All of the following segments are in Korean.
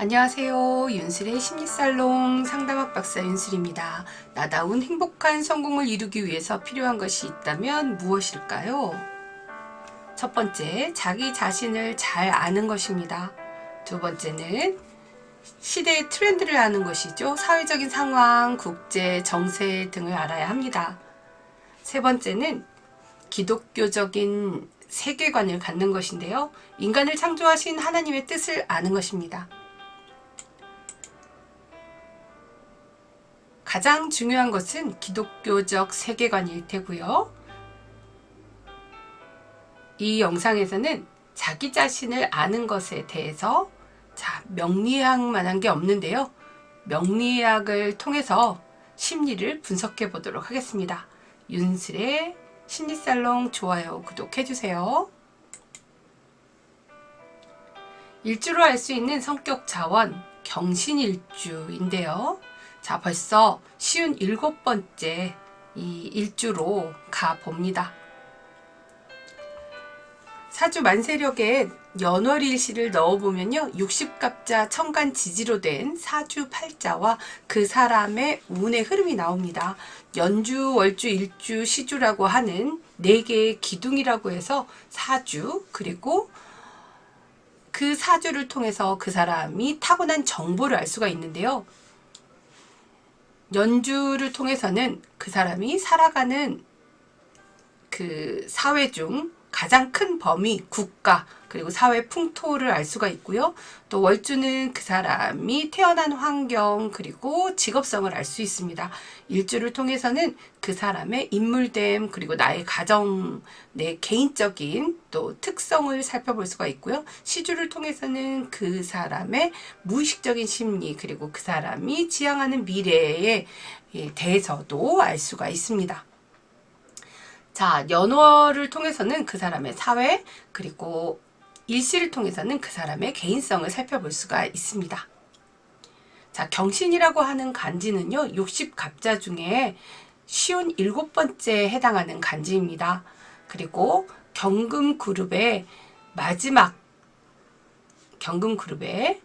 안녕하세요. 윤슬의 심리살롱 상담학 박사 윤슬입니다. 나다운 행복한 성공을 이루기 위해서 필요한 것이 있다면 무엇일까요? 첫 번째, 자기 자신을 잘 아는 것입니다. 두 번째는 시대의 트렌드를 아는 것이죠. 사회적인 상황, 국제, 정세 등을 알아야 합니다. 세 번째는 기독교적인 세계관을 갖는 것인데요. 인간을 창조하신 하나님의 뜻을 아는 것입니다. 가장 중요한 것은 기독교적 세계관일 테고요. 이 영상에서는 자기 자신을 아는 것에 대해서 명리학만한 게 없는데요. 명리학을 통해서 심리를 분석해 보도록 하겠습니다. 윤슬의 심리살롱 좋아요, 구독해주세요. 일주로 알 수 있는 성격 자원, 경신일주인데요. 벌써 쉬운 7번째 이 일주로 가봅니다. 사주 만세력에 연월일시를 넣어보면요. 60갑자 천간지지로 된 사주 팔자와 그 사람의 운의 흐름이 나옵니다. 연주, 월주, 일주, 시주라고 하는 4개의 기둥이라고 해서 사주, 그리고 그 사주를 통해서 그 사람이 타고난 정보를 알 수가 있는데요. 연주를 통해서는 그 사람이 살아가는 그 사회 중 가장 큰 범위, 국가, 그리고 사회 풍토를 알 수가 있고요. 또 월주는 그 사람이 태어난 환경, 그리고 직업성을 알 수 있습니다. 일주를 통해서는 그 사람의 인물됨, 그리고 나의 가정, 내 개인적인 또 특성을 살펴볼 수가 있고요. 시주를 통해서는 그 사람의 무의식적인 심리, 그리고 그 사람이 지향하는 미래에 대해서도 알 수가 있습니다. 연월을 통해서는 그 사람의 사회, 그리고 일시를 통해서는 그 사람의 개인성을 살펴볼 수가 있습니다. 경신이라고 하는 간지는요, 60갑자 중에 쉬운 7번째에 해당하는 간지입니다. 그리고 경금그룹의 마지막 경금그룹의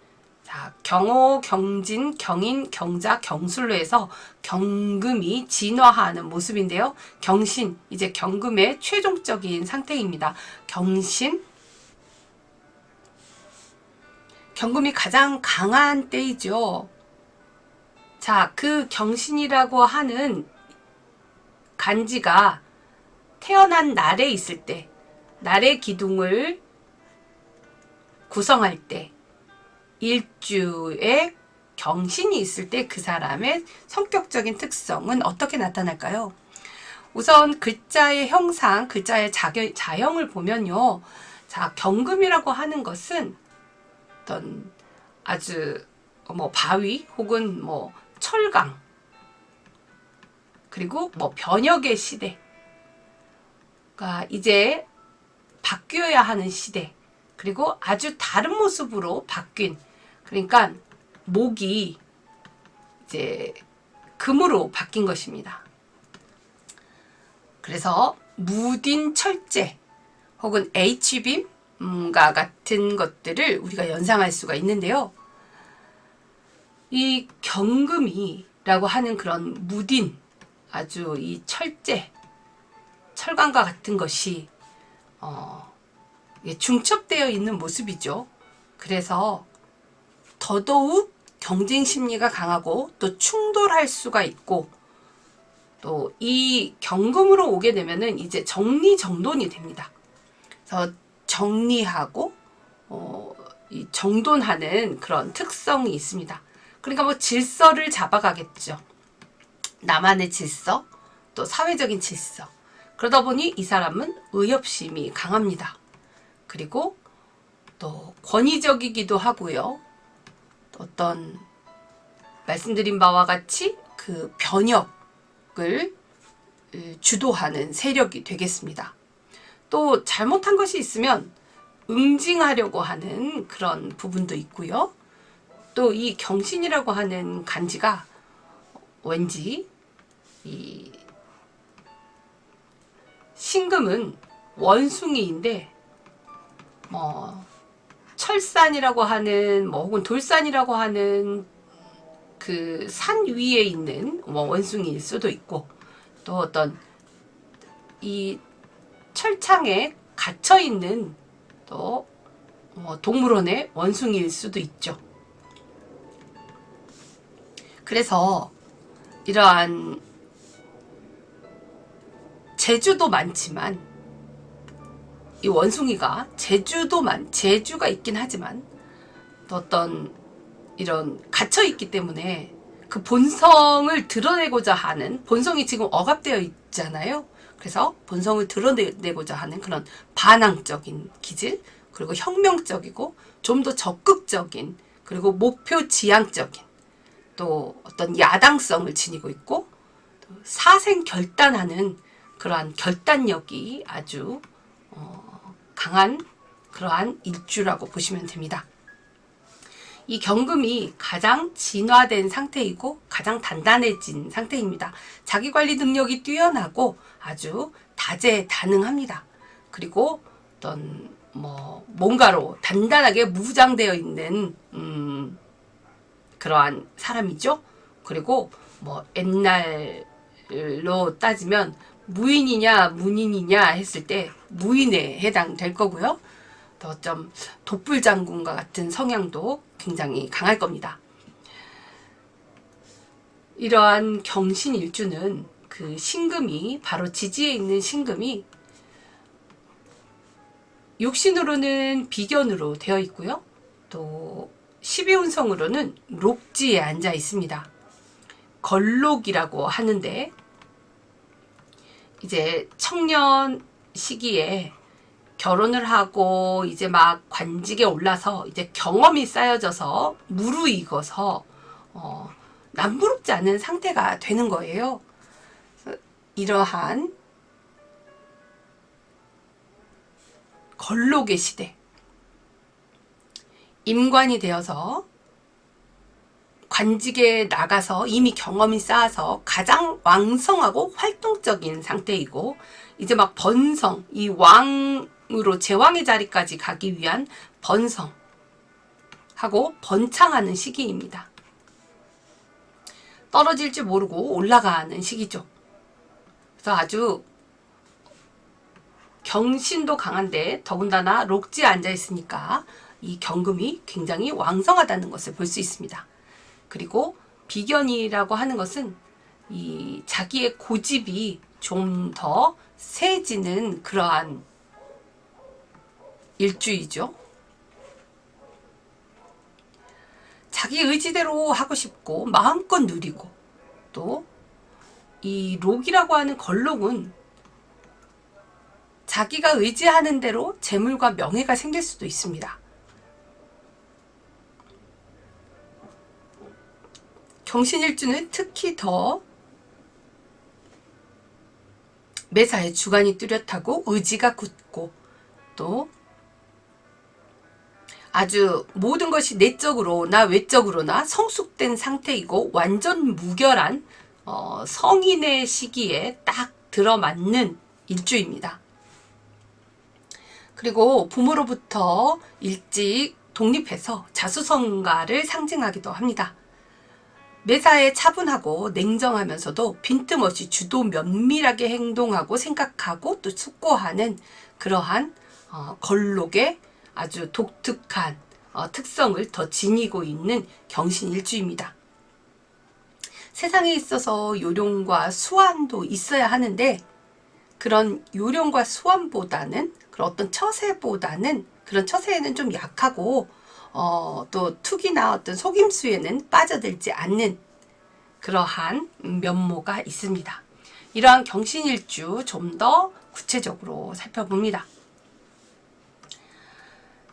경호, 경진, 경인, 경자, 경술로 해서 경금이 진화하는 모습인데요. 경신, 이제 경금의 최종적인 상태입니다. 경신, 경금이 가장 강한 때이죠. 그 경신이라고 하는 간지가 태어난 날에 있을 때, 날의 기둥을 구성할 때, 일주에 경신이 있을 때 그 사람의 성격적인 특성은 어떻게 나타날까요? 우선 글자의 형상, 글자의 자형을 보면요. 경금이라고 하는 것은 어떤 아주 바위 혹은 철강, 그리고 변혁의 시대, 그러니까 이제 바뀌어야 하는 시대, 그리고 아주 다른 모습으로 바뀐, 그러니까 목이 이제 금으로 바뀐 것입니다. 그래서 무딘 철제 혹은 H빔과 같은 것들을 우리가 연상할 수가 있는데요. 이 경금이라고 하는 그런 무딘, 아주 이 철제, 철강과 같은 것이 중첩되어 있는 모습이죠. 그래서 더더욱 경쟁 심리가 강하고 또 충돌할 수가 있고, 또 이 경금으로 오게 되면은 이제 정리정돈이 됩니다. 그래서 정리하고 이 정돈하는 그런 특성이 있습니다. 그러니까 질서를 잡아가겠죠. 나만의 질서, 또 사회적인 질서. 그러다 보니 이 사람은 의협심이 강합니다. 그리고 또 권위적이기도 하고요. 어떤 말씀드린 바와 같이 그 변혁을 주도하는 세력이 되겠습니다. 또 잘못한 것이 있으면 응징하려고 하는 그런 부분도 있고요. 또 이 경신이라고 하는 간지가 왠지 이 신금은 원숭이인데 철산이라고 하는 혹은 돌산이라고 하는 그 산 위에 있는 원숭이일 수도 있고, 또 어떤 이 철창에 갇혀 있는 또 동물원의 원숭이일 수도 있죠. 그래서 이러한 재주도 많지만, 이 원숭이가 재주가 있긴 하지만 또 어떤 이런 갇혀 있기 때문에 그 본성을 드러내고자 하는, 본성이 지금 억압되어 있잖아요. 그래서 본성을 드러내고자 하는 그런 반항적인 기질, 그리고 혁명적이고 좀 더 적극적인, 그리고 목표 지향적인, 또 어떤 야당성을 지니고 있고, 사생 결단하는 그러한 결단력이 아주 강한 그러한 일주라고 보시면 됩니다. 이 경금이 가장 진화된 상태이고 가장 단단해진 상태입니다. 자기관리 능력이 뛰어나고 아주 다재다능합니다. 그리고 어떤 뭔가로 단단하게 무장되어 있는 그러한 사람이죠. 그리고 옛날로 따지면 무인이냐 문인이냐 했을 때 무인에 해당될 거고요. 더 좀 독불장군과 같은 성향도 굉장히 강할 겁니다. 이러한 경신일주는 그 신금이, 바로 지지에 있는 신금이 육신으로는 비견으로 되어 있고요. 또 12운성으로는 록지에 앉아 있습니다. 걸록이라고 하는데, 이제 청년 시기에 결혼을 하고 이제 막 관직에 올라서 이제 경험이 쌓여져서 무르익어서 남부럽지 않은 상태가 되는 거예요. 이러한 걸록의 시대, 임관이 되어서 관직에 나가서 이미 경험이 쌓아서 가장 왕성하고 활동적인 상태이고, 이제 막 번성, 이 왕으로 제왕의 자리까지 가기 위한 번성하고 번창하는 시기입니다. 떨어질 줄 모르고 올라가는 시기죠. 그래서 아주 경신도 강한데 더군다나 록지에 앉아 있으니까 이 경금이 굉장히 왕성하다는 것을 볼 수 있습니다. 그리고 비견이라고 하는 것은 이 자기의 고집이 좀 더 세지는 그러한 일주이죠. 자기 의지대로 하고 싶고 마음껏 누리고, 또 이 록이라고 하는 걸록은 자기가 의지하는 대로 재물과 명예가 생길 수도 있습니다. 경신일주는 특히 더 매사에 주관이 뚜렷하고 의지가 굳고, 또 아주 모든 것이 내적으로나 외적으로나 성숙된 상태이고 완전 무결한 성인의 시기에 딱 들어맞는 일주입니다. 그리고 부모로부터 일찍 독립해서 자수성가를 상징하기도 합니다. 매사에 차분하고 냉정하면서도 빈틈없이 주도 면밀하게 행동하고 생각하고 또 숙고하는 그러한 걸록의 아주 독특한 특성을 더 지니고 있는 경신일주입니다. 세상에 있어서 요령과 수완도 있어야 하는데, 그런 요령과 수완보다는, 그런 어떤 처세보다는, 그런 처세에는 좀 약하고 또 투기나 어떤 속임수에는 빠져들지 않는 그러한 면모가 있습니다. 이러한 경신일주 좀 더 구체적으로 살펴봅니다.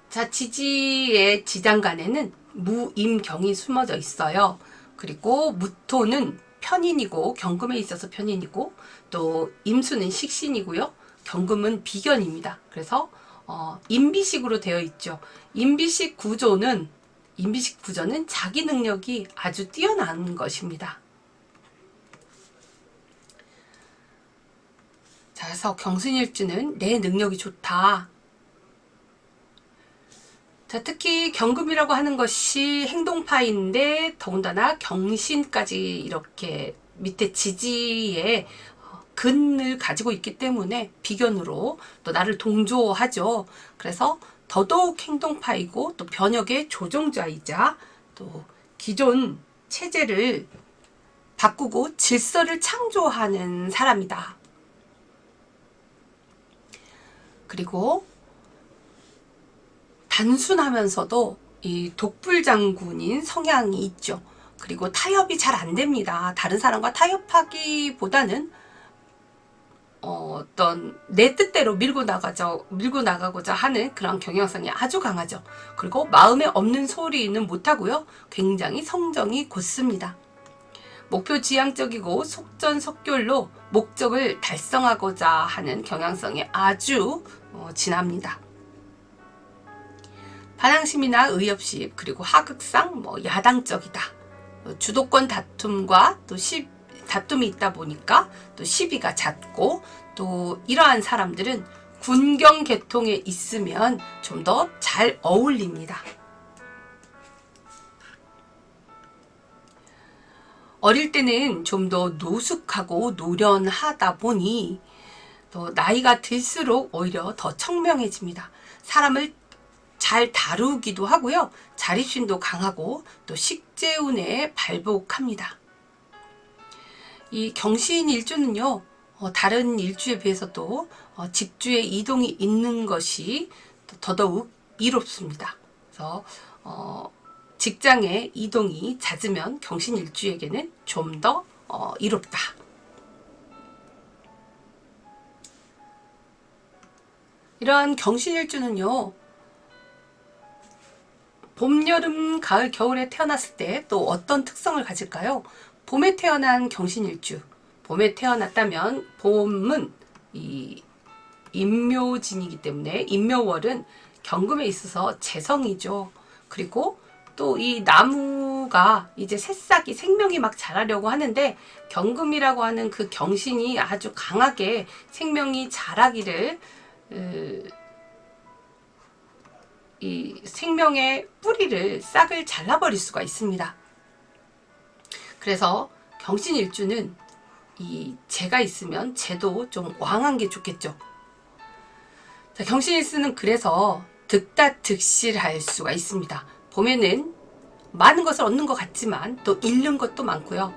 자, 지지의 지장간에는 무임경이 숨어져 있어요. 그리고 무토는 편인이고 경금에 있어서 편인이고, 또 임수는 식신이고요. 경금은 비견입니다. 그래서 인비식으로 되어 있죠. 인비식 구조는 자기 능력이 아주 뛰어난 것입니다. 자, 그래서 경신일주는 내 능력이 좋다. 자, 특히 경금이라고 하는 것이 행동파인데 더군다나 경신까지 이렇게 밑에 지지에 근을 가지고 있기 때문에 비견으로 또 나를 동조하죠. 그래서 더더욱 행동파이고 또 변혁의 조종자이자 또 기존 체제를 바꾸고 질서를 창조하는 사람이다. 그리고 단순하면서도 이 독불장군인 성향이 있죠. 그리고 타협이 잘 안 됩니다. 다른 사람과 타협하기보다는 어떤 내 뜻대로 밀고 나가고자 하는 그런 경향성이 아주 강하죠. 그리고 마음에 없는 소리는 못하고요. 굉장히 성정이 곧습니다. 목표 지향적이고 속전속결로 목적을 달성하고자 하는 경향성이 아주 진합니다. 반항심이나 의협심 그리고 하극상 야당적이다. 주도권 다툼과 또 다툼이 있다 보니까 또 시비가 잦고 또 이러한 사람들은 군경 계통에 있으면 좀 더 잘 어울립니다. 어릴 때는 좀 더 노숙하고 노련하다 보니 또 나이가 들수록 오히려 더 청명해집니다. 사람을 잘 다루기도 하고요. 자립심도 강하고 또 식재운에 발복합니다. 이 경신 일주는요. 다른 일주에 비해서도 직주의 이동이 있는 것이 더더욱 이롭습니다. 그래서 직장의 이동이 잦으면 경신 일주에게는 좀 더 이롭다. 이러한 경신 일주는요. 봄, 여름, 가을, 겨울에 태어났을 때 또 어떤 특성을 가질까요? 봄에 태어난 경신일주. 봄에 태어났다면 봄은 이 인묘진이기 때문에 인묘월은 경금에 있어서 재성이죠. 그리고 또 이 나무가 이제 새싹이 생명이 막 자라려고 하는데 경금이라고 하는 그 경신이 아주 강하게 생명이 자라기를 이 생명의 뿌리를 싹을 잘라버릴 수가 있습니다. 그래서 경신일주는 이 재가 있으면 재도 좀 왕한 게 좋겠죠. 자, 경신일주는 그래서 득다득실할 수가 있습니다. 봄에는 많은 것을 얻는 것 같지만 또 잃는 것도 많고요.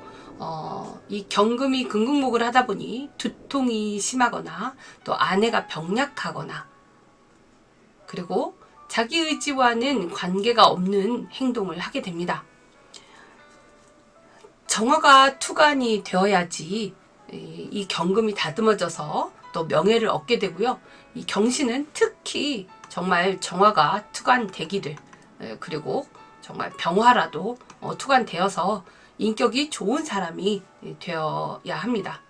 이 경금이 금극목을 하다 보니 두통이 심하거나 또 아내가 병약하거나 그리고 자기 의지와는 관계가 없는 행동을 하게 됩니다. 정화가 투간이 되어야지 이 경금이 다듬어져서 또 명예를 얻게 되고요. 이 경신은 특히 정말 정화가 투간되기를 그리고 정말 병화라도 투간되어서 인격이 좋은 사람이 되어야 합니다.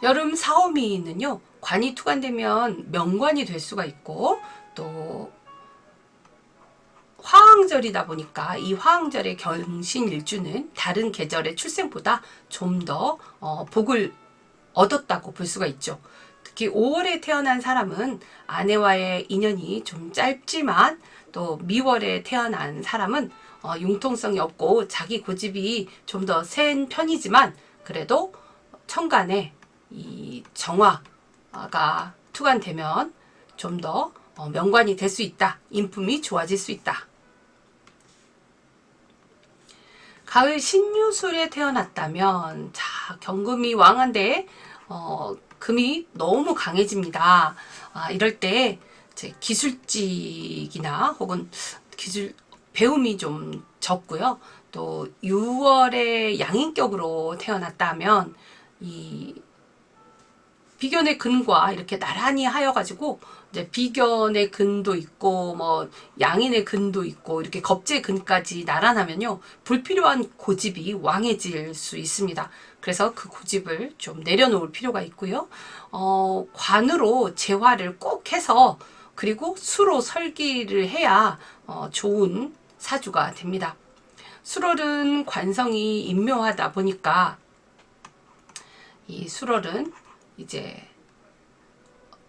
여름 사오미는요. 관이 투간되면 명관이 될 수가 있고 또 화왕절이다 보니까 이 화왕절의 경신일주는 다른 계절의 출생보다 좀 더 복을 얻었다고 볼 수가 있죠. 특히 5월에 태어난 사람은 아내와의 인연이 좀 짧지만 또 미월에 태어난 사람은 융통성이 없고 자기 고집이 좀 더 센 편이지만 그래도 천간에 이 정화가 투간되면 좀 더 명관이 될 수 있다. 인품이 좋아질 수 있다. 가을 신유술에 태어났다면 자 경금이 왕한데 금이 너무 강해집니다. 이럴 때 기술직이나 혹은 배움이 좀 적고요. 또 6월에 양인격으로 태어났다면 이 비견의 근과 이렇게 나란히 하여가지고 이제 비견의 근도 있고 양인의 근도 있고 이렇게 겁재 근까지 나란하면요 불필요한 고집이 왕해질 수 있습니다. 그래서 그 고집을 좀 내려놓을 필요가 있고요. 관으로 재화를 꼭 해서 그리고 수로 설기를 해야 좋은 사주가 됩니다. 수월은 관성이 인묘하다 보니까 이 수월은 이제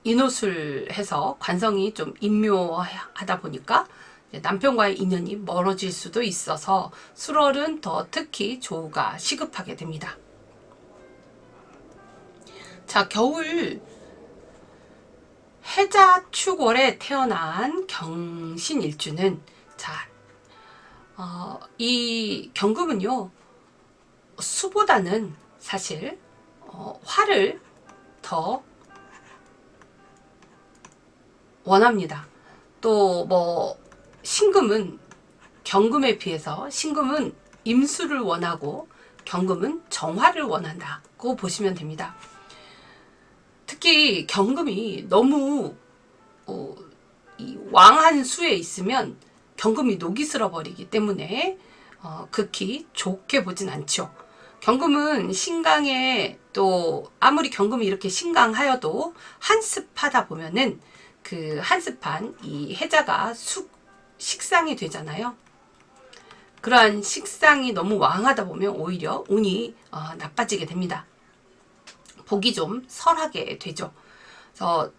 인옷을 해서 관성이 좀 인묘하다 보니까 남편과의 인연이 멀어질 수도 있어서 술월은 더 특히 조우가 시급하게 됩니다. 자, 겨울 해자축월에 태어난 경신일주는 자, 이 경금은요 수보다는 사실 화를 더 원합니다. 또 뭐 신금은 경금에 비해서 신금은 임수를 원하고 경금은 정화를 원한다고 보시면 됩니다. 특히 경금이 너무 이 왕한 수에 있으면 경금이 녹이 슬어 버리기 때문에 극히 좋게 보진 않죠. 경금은 신강에 또 아무리 경금이 이렇게 신강하여도 한습하다 보면은 그 한습한 이 해자가 식상이 되잖아요. 그러한 식상이 너무 왕하다 보면 오히려 운이 나빠지게 됩니다. 복이 좀 설하게 되죠. 그래서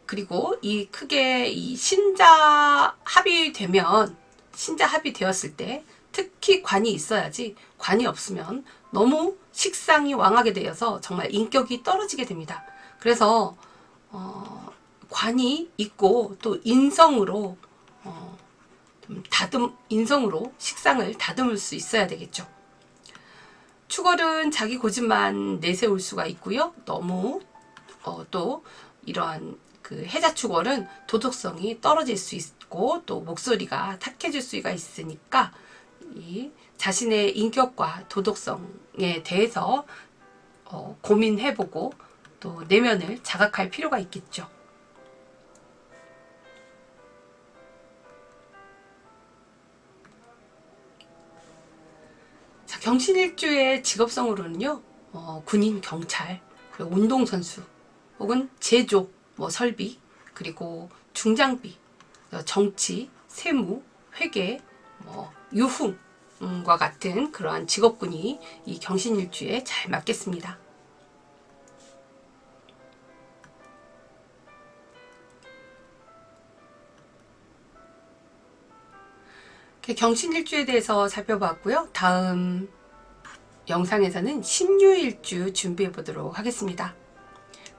그리고 이 크게 이 신자 합이 되었을 때 특히 관이 있어야지, 관이 없으면 너무 식상이 왕하게 되어서 정말 인격이 떨어지게 됩니다. 그래서 관이 있고 또 인성으로 인성으로 식상을 다듬을 수 있어야 되겠죠. 축월은 자기 고집만 내세울 수가 있고요. 너무 또 이러한 그 해자축월은 도덕성이 떨어질 수 있고 또 목소리가 탁해질 수가 있으니까 이 자신의 인격과 도덕성에 대해서 고민해보고 또 내면을 자각할 필요가 있겠죠. 자, 경신일주의 직업성으로는요, 군인, 경찰, 그리고 운동선수, 혹은 제조, 뭐 설비, 그리고 중장비, 정치, 세무, 회계, 뭐 유흥과 같은 그러한 직업군이 이 경신일주에 잘 맞겠습니다. 경신일주에 대해서 살펴봤고요. 다음 영상에서는 신유일주 준비해 보도록 하겠습니다.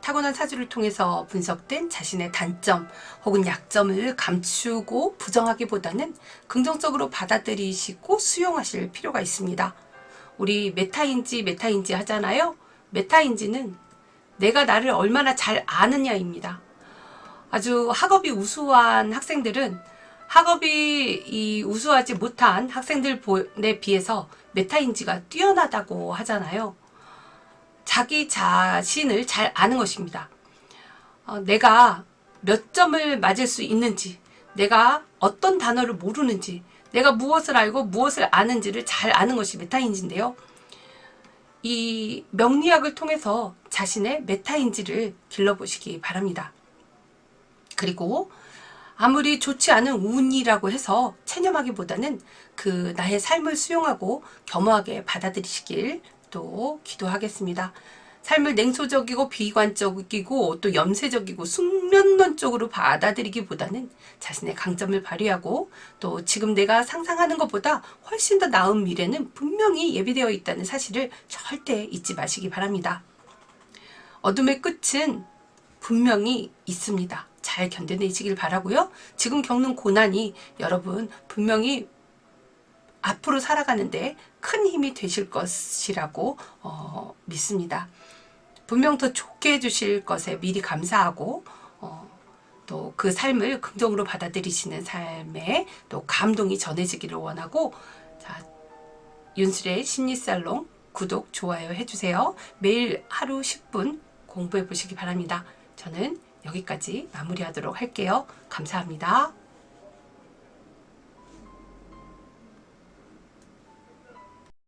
타고난 사주를 통해서 분석된 자신의 단점 혹은 약점을 감추고 부정하기보다는 긍정적으로 받아들이시고 수용하실 필요가 있습니다. 우리 메타인지 하잖아요. 메타인지는 내가 나를 얼마나 잘 아느냐입니다. 아주 학업이 우수한 학생들은 학업이 우수하지 못한 학생들에 비해서 메타인지가 뛰어나다고 하잖아요. 자기 자신을 잘 아는 것입니다. 내가 몇 점을 맞을 수 있는지, 내가 어떤 단어를 모르는지, 내가 무엇을 알고 무엇을 아는지를 잘 아는 것이 메타인지인데요. 이 명리학을 통해서 자신의 메타인지를 길러보시기 바랍니다. 그리고 아무리 좋지 않은 운이라고 해서 체념하기보다는 그 나의 삶을 수용하고 겸허하게 받아들이시길 또 기도하겠습니다. 삶을 냉소적이고 비관적이고 또 염세적이고 숙면론적으로 받아들이기보다는 자신의 강점을 발휘하고 또 지금 내가 상상하는 것보다 훨씬 더 나은 미래는 분명히 예비되어 있다는 사실을 절대 잊지 마시기 바랍니다. 어둠의 끝은 분명히 있습니다. 잘 견뎌내시길 바라고요. 지금 겪는 고난이 여러분 분명히 앞으로 살아가는데 큰 힘이 되실 것이라고 믿습니다. 분명 더 좋게 해주실 것에 미리 감사하고 또 그 삶을 긍정으로 받아들이시는 삶에 또 감동이 전해지기를 원하고, 자, 윤술의 심리살롱 구독, 좋아요 해주세요. 매일 하루 10분 공부해 보시기 바랍니다. 저는 여기까지 마무리하도록 할게요. 감사합니다.